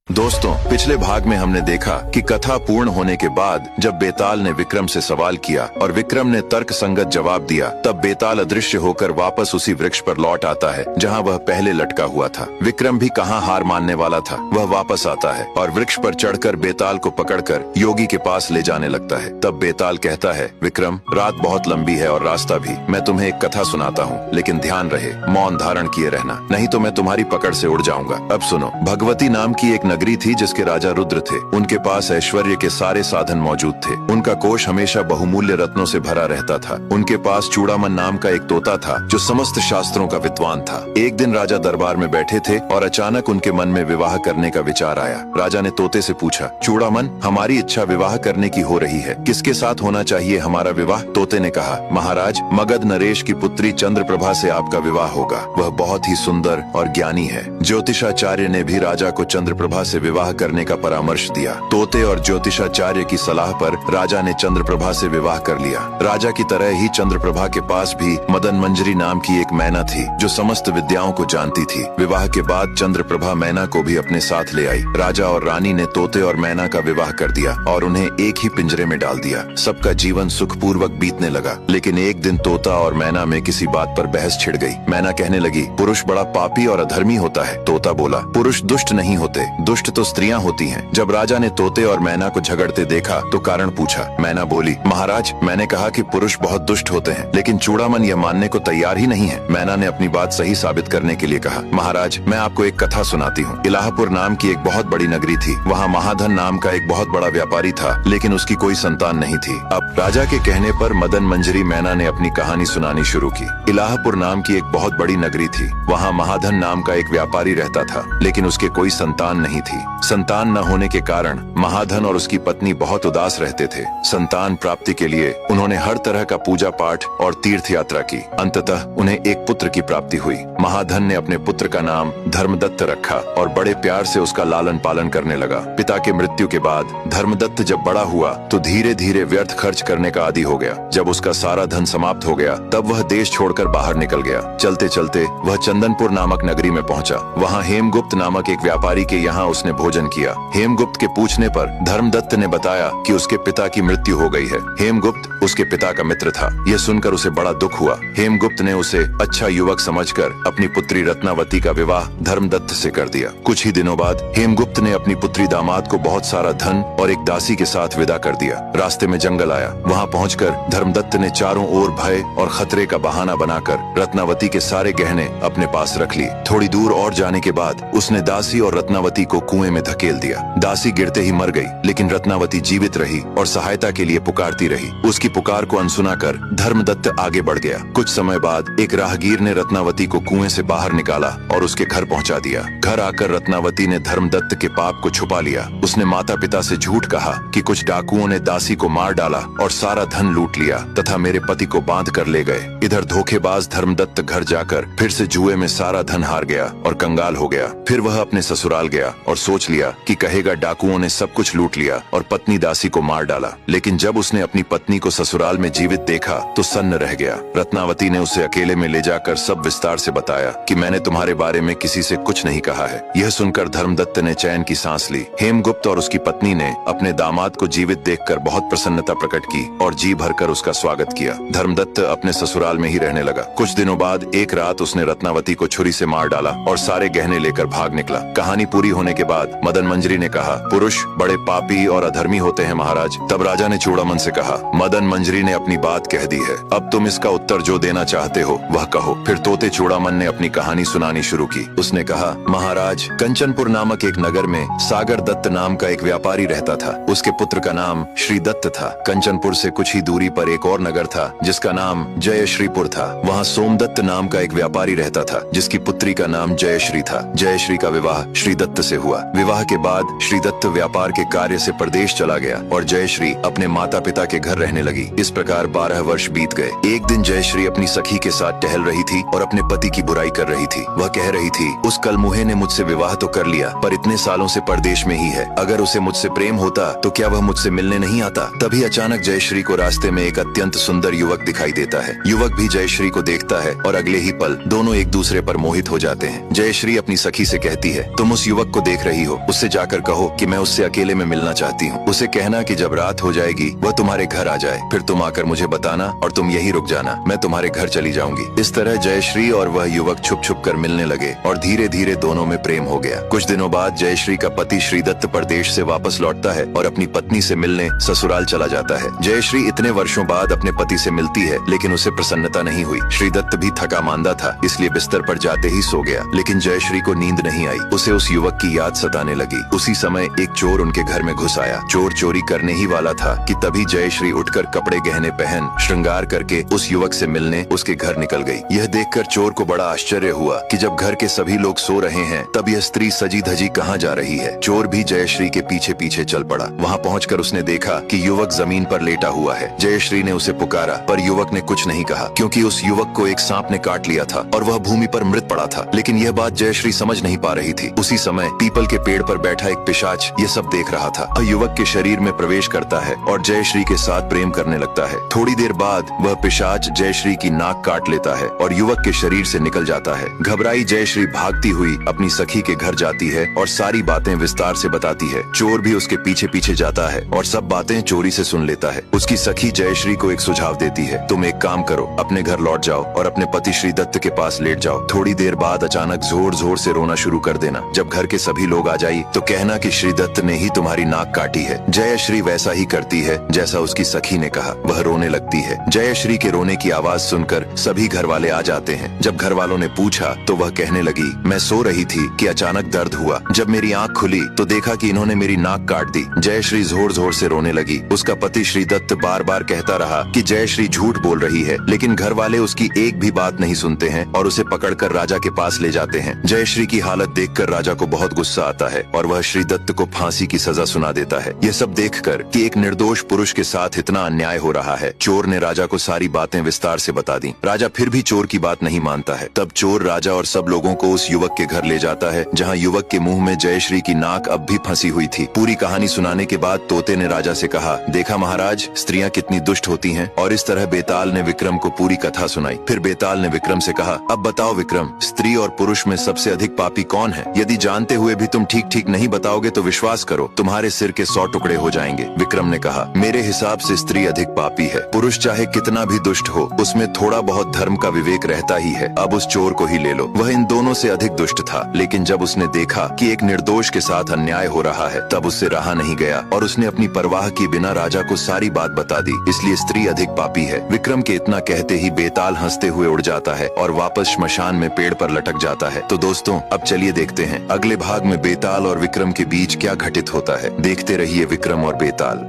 दोस्तों, पिछले भाग में हमने देखा कि कथा पूर्ण होने के बाद जब बेताल ने विक्रम से सवाल किया और विक्रम ने तर्क संगत जवाब दिया, तब बेताल अदृश्य होकर वापस उसी वृक्ष पर लौट आता है जहां वह पहले लटका हुआ था। विक्रम भी कहां हार मानने वाला था, वह वापस आता है और वृक्ष पर चढ़कर बेताल को पकड़कर योगी के पास ले जाने लगता है। तब बेताल कहता है, विक्रम, रात बहुत लंबी है और रास्ता भी। मैं तुम्हें एक कथा सुनाता हूँ, लेकिन ध्यान रहे, मौन धारण किए रहना, नहीं तो मैं तुम्हारी पकड़ से उड़ जाऊंगा। अब सुनो। भगवती नाम की एक नगरी थी जिसके राजा रुद्र थे। उनके पास ऐश्वर्य के सारे साधन मौजूद थे। उनका कोष हमेशा बहुमूल्य रत्नों से भरा रहता था। उनके पास चूड़ामन नाम का एक तोता था जो समस्त शास्त्रों का विद्वान था। एक दिन राजा दरबार में बैठे थे और अचानक उनके मन में विवाह करने का विचार आया। राजा ने तोते से पूछा, चूड़ामन, हमारी इच्छा विवाह करने की हो रही है, किसके साथ होना चाहिए हमारा विवाह? तोते ने कहा, महाराज, मगध नरेश की पुत्री चंद्रप्रभा से आपका विवाह होगा। वह बहुत ही सुंदर और ज्ञानी है। ज्योतिषाचार्य ने भी राजा को चंद्रप्रभा से विवाह करने का परामर्श दिया। तोते और ज्योतिषाचार्य की सलाह पर राजा ने चंद्रप्रभा से विवाह कर लिया। राजा की तरह ही चंद्रप्रभा के पास भी मदन मंजरी नाम की एक मैना थी जो समस्त विद्याओं को जानती थी। विवाह के बाद चंद्रप्रभा मैना को भी अपने साथ ले आई। राजा और रानी ने तोते और मैना का विवाह कर दिया और उन्हें एक ही पिंजरे में डाल दिया। सबका जीवन सुखपूर्वक बीतने लगा। लेकिन एक दिन तोता और मैना में किसी बात पर बहस छिड़ गई। मैना कहने लगी, पुरुष बड़ा पापी और अधर्मी होता है। तोता बोला, पुरुष दुष्ट नहीं होते, दुष्ट तो स्त्रियां होती हैं। जब राजा ने तोते और मैना को झगड़ते देखा तो कारण पूछा। मैना बोली, महाराज, मैंने कहा कि पुरुष बहुत दुष्ट होते हैं, लेकिन चूड़ामन यह मानने को तैयार ही नहीं है। मैना ने अपनी बात सही साबित करने के लिए कहा, महाराज, मैं आपको एक कथा सुनाती हूँ। इलाहापुर नाम की एक बहुत बड़ी नगरी थी। वहाँ महाधन नाम का एक बहुत बड़ा व्यापारी था, लेकिन उसकी कोई संतान नहीं थी। अब राजा के कहने पर मदन मंजरी मैना ने अपनी कहानी सुनानी शुरू की। इलाहापुर नाम की एक बहुत बड़ी नगरी थी। वहाँ महाधन नाम का एक व्यापारी रहता था, लेकिन उसके कोई संतान नहीं थी। संतान न होने के कारण महाधन और उसकी पत्नी बहुत उदास रहते थे। संतान प्राप्ति के लिए उन्होंने हर तरह का पूजा पाठ और तीर्थ यात्रा की। अंततः उन्हें एक पुत्र की प्राप्ति हुई। महाधन ने अपने पुत्र का नाम धर्मदत्त रखा और बड़े प्यार से उसका लालन पालन करने लगा। पिता के मृत्यु के बाद धर्मदत्त जब बड़ा हुआ तो धीरे धीरे व्यर्थ खर्च करने का आदी हो गया। जब उसका सारा धन समाप्त हो गया तब वह देश छोड़कर बाहर निकल गया। चलते चलते वह चंदनपुर नामक नगरी में पहुंचा। वहाँ हेमगुप्त नामक एक व्यापारी के यहाँ उसने भोजन किया। हेमगुप्त के पूछने पर धर्मदत्त ने बताया कि उसके पिता की मृत्यु हो गई है। हेमगुप्त उसके पिता का मित्र था। यह सुनकर उसे बड़ा दुख हुआ। हेमगुप्त ने उसे अच्छा युवक समझकर अपनी पुत्री रत्नावती का विवाह धर्मदत्त से कर दिया। कुछ ही दिनों बाद हेमगुप्त ने अपनी पुत्री दामाद को बहुत सारा धन और एक दासी के साथ विदा कर दिया। रास्ते में जंगल आया। वहाँ पहुंचकर धर्मदत्त ने चारों ओर भय और खतरे का बहाना बनाकर रत्नावती के सारे गहने अपने पास रख लिए। थोड़ी दूर और जाने के बाद उसने दासी और रत्नावती को कुएं में धकेल दिया। दासी गिरते ही मर गई, लेकिन रत्नावती जीवित रही और सहायता के लिए पुकारती रही। उसकी पुकार को अनसुना कर धर्मदत्त आगे बढ़ गया। कुछ समय बाद एक राहगीर ने रत्नावती को कुएं से बाहर निकाला और उसके घर पहुंचा दिया। घर आकर रत्नावती ने धर्मदत्त के पाप को छुपा लिया। उसने माता पिता से झूठ कहा कि कुछ डाकुओं ने दासी को मार डाला और सारा धन लूट लिया तथा मेरे पति को बांध कर ले गए। इधर धोखेबाज धर्मदत्त घर जाकर फिर से जुए में सारा धन हार गया और कंगाल हो गया। फिर वह अपने ससुराल गया और सोच लिया कि कहेगा डाकुओं ने सब कुछ लूट लिया और पत्नी दासी को मार डाला। लेकिन जब उसने अपनी पत्नी को ससुराल में जीवित देखा तो सन्न रह गया। रत्नावती ने उसे अकेले में ले जाकर सब विस्तार से बताया कि मैंने तुम्हारे बारे में किसी से कुछ नहीं कहा है। यह सुनकर धर्मदत्त ने चैन की सांस ली। हेमगुप्त और उसकी पत्नी ने अपने दामाद को जीवित देखकर बहुत प्रसन्नता प्रकट की और जी भरकर उसका स्वागत किया। धर्मदत्त अपने ससुराल में ही रहने लगा। कुछ दिनों बाद एक रात उसने रत्नावती को छुरी से मार डाला और सारे गहने लेकर भाग निकला। कहानी पूरी होने के बाद मदन मंजरी ने कहा, पुरुष बड़े पापी और अधर्मी होते हैं महाराज। तब राजा ने चूड़ामन से कहा, मदन मंजरी ने अपनी बात कह दी है, अब तुम इसका उत्तर जो देना चाहते हो वह कहो। फिर तोते चूड़ामन ने अपनी कहानी सुनानी शुरू की। उसने कहा, महाराज, कंचनपुर नामक एक नगर में सागर दत्त नाम का एक व्यापारी रहता था। उसके पुत्र का नाम श्री दत्त था। कंचनपुर से कुछ ही दूरी पर एक और नगर था जिसका नाम जयश्रीपुर था। वहाँ सोमदत्त नाम का एक व्यापारी रहता था जिसकी पुत्री का नाम जयश्री था। जयश्री का विवाह श्री दत्त से हुआ। विवाह के बाद श्री दत्त व्यापार के कार्य से प्रदेश चला गया और जयश्री अपने माता पिता के घर रहने लगी। लगी। इस प्रकार 12 वर्ष बीत गए। एक दिन जयश्री अपनी सखी के साथ टहल रही थी और अपने पति की बुराई कर रही थी। वह कह रही थी, उस कलमुहे ने मुझसे विवाह तो कर लिया, पर इतने सालों से परदेश में ही है। अगर उसे मुझसे प्रेम होता तो क्या वह मुझसे मिलने नहीं आता। तभी अचानक जयश्री को रास्ते में एक अत्यंत सुंदर युवक दिखाई देता है। युवक भी जयश्री को देखता है और अगले ही पल दोनों एक दूसरे पर मोहित हो जाते हैं। जयश्री अपनी सखी से कहती है, तुम उस युवक को देख रही हो, उससे जाकर कहो कि मैं उससे अकेले में मिलना चाहती हूँ। उसे कहना कि जब रात हो जाएगी वह तुम्हारे घर आ जाए, फिर तुम आकर मुझे बताना और तुम यहीं रुक जाना, मैं तुम्हारे घर चली जाऊंगी। इस तरह जयश्री और वह युवक छुप छुप कर मिलने लगे और धीरे धीरे दोनों में प्रेम हो गया। कुछ दिनों बाद जयश्री का पति श्रीदत्त परदेश से वापस लौटता है और अपनी पत्नी से मिलने ससुराल चला जाता है। जयश्री इतने वर्षों बाद अपने पति से मिलती है, लेकिन उसे प्रसन्नता नहीं हुई। श्रीदत्त भी थका मांदा था, इसलिए बिस्तर पर जाते ही सो गया। लेकिन जयश्री को नींद नहीं आई, उसे उस युवक की याद सताने लगी। उसी समय एक चोर उनके घर में घुस आया। चोर चोरी करने ही वाला था कि तभी जयश्री उठकर कपड़े गहने पहन श्रृंगार करके उस युवक से मिलने उसके घर निकल गई। यह देखकर चोर को बड़ा आश्चर्य हुआ कि जब घर के सभी लोग सो रहे हैं तब यह स्त्री सजी धजी कहाँ जा रही है। चोर भी जयश्री के पीछे पीछे चल पड़ा। वहाँ पहुंचकर उसने देखा कि युवक जमीन पर लेटा हुआ है। जयश्री ने उसे पुकारा, पर युवक ने कुछ नहीं कहा, क्योंकि उस युवक को एक सांप ने काट लिया था और वह भूमि पर मृत पड़ा था। लेकिन यह बात जयश्री समझ नहीं पा रही थी। उसी समय पीपल के पेड़ पर बैठा एक पिशाच ये सब देख रहा था। वह युवक के शरीर में प्रवेश करता है और जयश्री के साथ प्रेम करने लगता है। थोड़ी देर बाद वह पिशाच जयश्री की नाक काट लेता है और युवक के शरीर से निकल जाता है। घबराई जयश्री भागती हुई अपनी सखी के घर जाती है और सारी बातें विस्तार से बताती है। चोर भी उसके पीछे पीछे जाता है और सब बातें चोरी से सुन लेता है। उसकी सखी जयश्री को एक सुझाव देती है, तुम एक काम करो, अपने घर लौट जाओ और अपने पति श्रीदत्त के पास लेट जाओ। थोड़ी देर बाद अचानक जोर जोर से रोना शुरू कर देना। जब घर के सभी लोग आ जाए तो कहना कि श्रीदत्त ने ही तुम्हारी नाक काटी है। जयश्री वैसा ही करती है जैसा उसकी सखी ने कहा। वह रोने लगती है। जयश्री के रोने की आवाज सुनकर सभी घर वाले आ जाते हैं। जब घर वालों ने पूछा तो वह कहने लगी, मैं सो रही थी कि अचानक दर्द हुआ। जब मेरी आंख खुली तो देखा कि इन्होंने मेरी नाक काट दी। जयश्री जोर जोर से रोने लगी। उसका पति श्रीदत्त बार बार कहता रहा कि जयश्री झूठ बोल रही है, लेकिन घर वाले उसकी एक भी बात नहीं सुनते हैं और उसे पकड़कर राजा के पास ले जाते हैं। जयश्री की हालत देखकर राजा को बहुत गुस्सा आता है और वह श्रीदत्त को फांसी की सजा सुना देता है। यह सब देखकर कि एक निर्दोष पुरुष के साथ इतना अन्याय हो रहा है, चोर ने राजा को सारी बातें विस्तार से बता दी। राजा फिर भी चोर की बात नहीं मानता है। तब चोर राजा और सब लोगों को उस युवक के घर ले जाता है, जहाँ युवक के मुंह में जयश्री की नाक अब भी फंसी हुई थी। पूरी कहानी सुनाने के बाद तोते ने राजा से कहा, देखा महाराज, स्त्रियां कितनी दुष्ट होती हैं। और इस तरह बेताल ने विक्रम को पूरी कथा सुनाई। फिर बेताल ने विक्रम से कहा, अब बताओ विक्रम, स्त्री और पुरुष में सबसे अधिक पापी कौन है? यदि जानते हुए भी तुम ठीक ठीक नहीं बताओगे तो विश्वास करो, तुम्हारे सिर के 100 टुकड़े हो जाएंगे। विक्रम ने कहा, मेरे हिसाब से स्त्री अधिक पापी है। पुरुष चाहे कितना भी दुष्ट हो, उसमें थोड़ा बहुत धर्म का विवेक रहता ही है। अब उस चोर को ही ले लो, वह इन दोनों से अधिक दुष्ट था। लेकिन जब उसने देखा कि एक निर्दोष के साथ अन्याय हो रहा है, तब उससे रहा नहीं गया और उसने अपनी परवाह किए बिना राजा को सारी बात बता दी। इसलिए स्त्री अधिक पापी है। विक्रम के इतना कहते ही बेताल हंसते हुए उड़ जाता है और वापस श्मशान में पेड़ पर लटक जाता है। तो दोस्तों, अब चलिए देखते हैं अगले भाग में बेताल और विक्रम के बीच क्या घटित होता है। देखते रहिए विक्रम और बेताल।